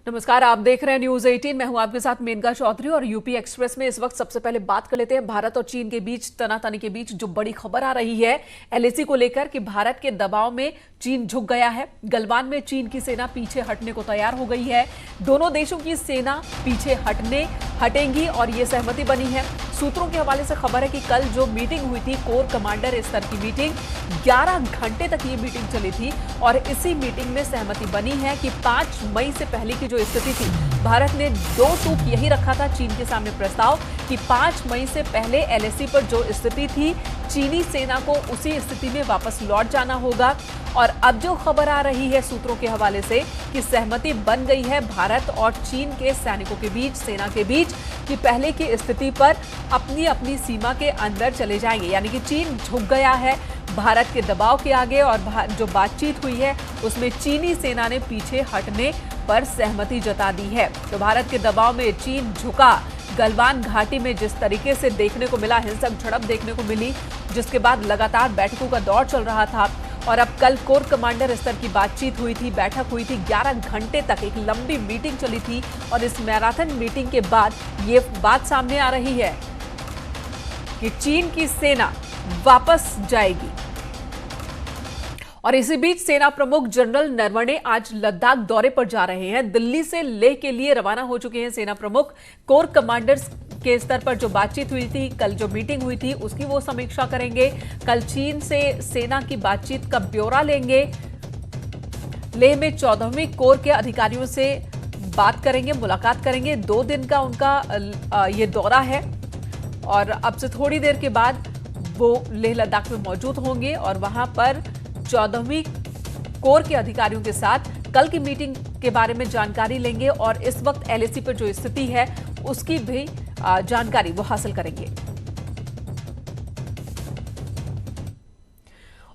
नमस्कार, आप देख रहे हैं न्यूज 18। मैं हूं आपके साथ मेनका चौधरी और यूपी एक्सप्रेस में इस वक्त सबसे पहले बात कर लेते हैं भारत और चीन के बीच तनातनी के बीच जो बड़ी खबर आ रही है एलएसी को लेकर कि भारत के दबाव में चीन झुक गया है। गलवान में चीन की सेना पीछे हटने को तैयार हो गई है। दोनों देशों की सेना पीछे हटेंगी और ये सहमति बनी है। सूत्रों के हवाले से खबर है कि कल जो मीटिंग हुई थी, कोर कमांडर स्तर की मीटिंग, 11 घंटे तक ये मीटिंग चली थी और इसी मीटिंग में सहमति बनी है कि 5 मई से पहले की जो स्थिति थी, भारत ने 2 टूक यही रखा था चीन के सामने प्रस्ताव कि 5 मई से पहले एलएसी पर जो स्थिति थी, चीनी सेना को उसी स्थिति में वापस लौट जाना होगा। और अब जो खबर आ रही है सूत्रों के हवाले से कि सहमति बन गई है भारत और चीन के सैनिकों के बीच, सेना के बीच, कि पहले की स्थिति पर अपनी अपनी सीमा के अंदर चले जाएंगे। यानी कि चीन झुक गया है भारत के दबाव के आगे और जो बातचीत हुई है उसमें चीनी सेना ने पीछे हटने पर सहमति जता दी है। तो भारत के दबाव में चीन झुका। गलवान घाटी में जिस तरीके से देखने को मिला, हिंसक झड़प देखने को मिली, जिसके बाद लगातार बैठकों का दौर चल रहा था और अब कल कोर कमांडर स्तर की बातचीत हुई थी, बैठक हुई थी, 11 घंटे तक एक लंबी मीटिंग चली थी और इस मैराथन मीटिंग के बाद ये बात सामने आ रही है कि चीन की सेना वापस जाएगी। और इसी बीच सेना प्रमुख जनरल नरवणे आज लद्दाख दौरे पर जा रहे हैं। दिल्ली से लेह के लिए रवाना हो चुके हैं सेना प्रमुख। कोर कमांडर्स के स्तर पर जो बातचीत हुई थी, कल जो मीटिंग हुई थी, उसकी वो समीक्षा करेंगे। कल चीन से सेना की बातचीत का ब्यौरा लेंगे। लेह में 14वीं कोर के अधिकारियों से बात करेंगे, मुलाकात करेंगे। 2 दिन का उनका ये दौरा है और अब से थोड़ी देर के बाद वो लेह लद्दाख में मौजूद होंगे और वहां पर 14वीं कोर के अधिकारियों के साथ कल की मीटिंग के बारे में जानकारी लेंगे और इस वक्त एलएसी पर जो स्थिति है उसकी भी जानकारी वो हासिल करेंगे।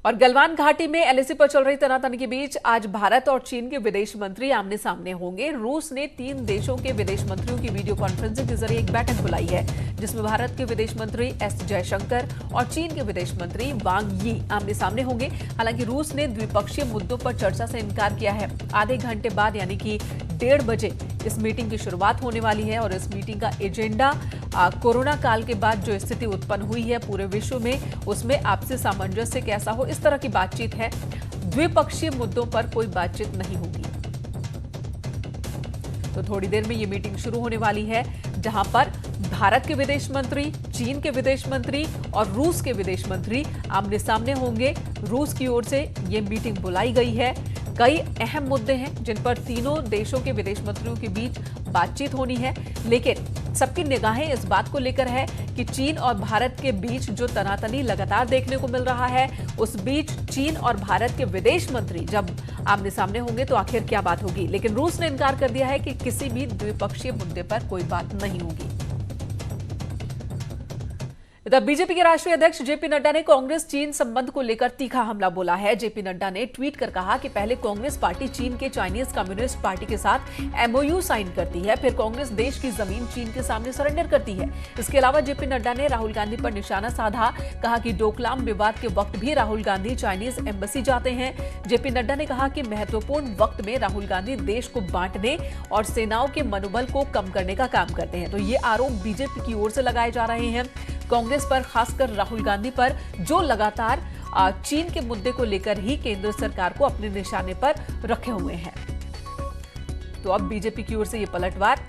और गलवान घाटी में एलएसी पर चल रही तनातनी के बीच आज भारत और चीन के विदेश मंत्री आमने सामने होंगे। रूस ने 3 देशों के विदेश मंत्रियों की वीडियो कॉन्फ्रेंसिंग के जरिए एक बैठक बुलाई है, जिसमें भारत के विदेश मंत्री एस जयशंकर और चीन के विदेश मंत्री वांग यी आमने सामने होंगे। हालांकि रूस ने द्विपक्षीय मुद्दों पर चर्चा से इनकार किया है। आधे घंटे बाद यानी कि 1:30 बजे इस मीटिंग की शुरुआत होने वाली है और इस मीटिंग का एजेंडा कोरोना काल के बाद जो स्थिति उत्पन्न हुई है पूरे विश्व में, उसमें आपसी सामंजस्य कैसा हो, इस तरह की बातचीत है। द्विपक्षीय मुद्दों पर कोई बातचीत नहीं होगी। तो थोड़ी देर में ये मीटिंग शुरू होने वाली है, जहां पर भारत के विदेश मंत्री, चीन के विदेश मंत्री और रूस के विदेश मंत्री आमने सामने होंगे। रूस की ओर से ये मीटिंग बुलाई गई है। कई अहम मुद्दे हैं जिन पर तीनों देशों के विदेश मंत्रियों के बीच बातचीत होनी है, लेकिन सबकी निगाहें इस बात को लेकर है कि चीन और भारत के बीच जो तनातनी लगातार देखने को मिल रहा है, उस बीच चीन और भारत के विदेश मंत्री जब आमने सामने होंगे तो आखिर क्या बात होगी। लेकिन रूस ने इनकार कर दिया है कि किसी भी द्विपक्षीय मुद्दे पर कोई बात नहीं होगी। इधर बीजेपी के राष्ट्रीय अध्यक्ष जेपी नड्डा ने कांग्रेस चीन संबंध को लेकर तीखा हमला बोला है। जेपी नड्डा ने ट्वीट कर कहा कि पहले कांग्रेस पार्टी चीन के चाइनीज कम्युनिस्ट पार्टी के साथ एमओयू साइन करती है, फिर कांग्रेस देश की जमीन चीन के सामने सरेंडर करती है। इसके अलावा जेपी नड्डा ने राहुल गांधी पर निशाना साधा। कहा कि डोकलाम विवाद के वक्त भी राहुल गांधी चाइनीज एम्बेसी जाते हैं। जेपी नड्डा ने कहा कि महत्वपूर्ण वक्त में राहुल गांधी देश को बांटने और सेनाओं के मनोबल को कम करने का काम करते हैं। तो ये आरोप बीजेपी की ओर से लगाए जा रहे हैं कांग्रेस पर, खासकर राहुल गांधी पर, जो लगातार चीन के मुद्दे को लेकर ही केंद्र सरकार को अपने निशाने पर रखे हुए हैं। तो अब बीजेपी की ओर से ये पलटवार।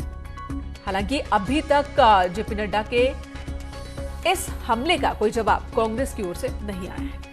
हालांकि अभी तक जेपी नड्डा के इस हमले का कोई जवाब कांग्रेस की ओर से नहीं आया है।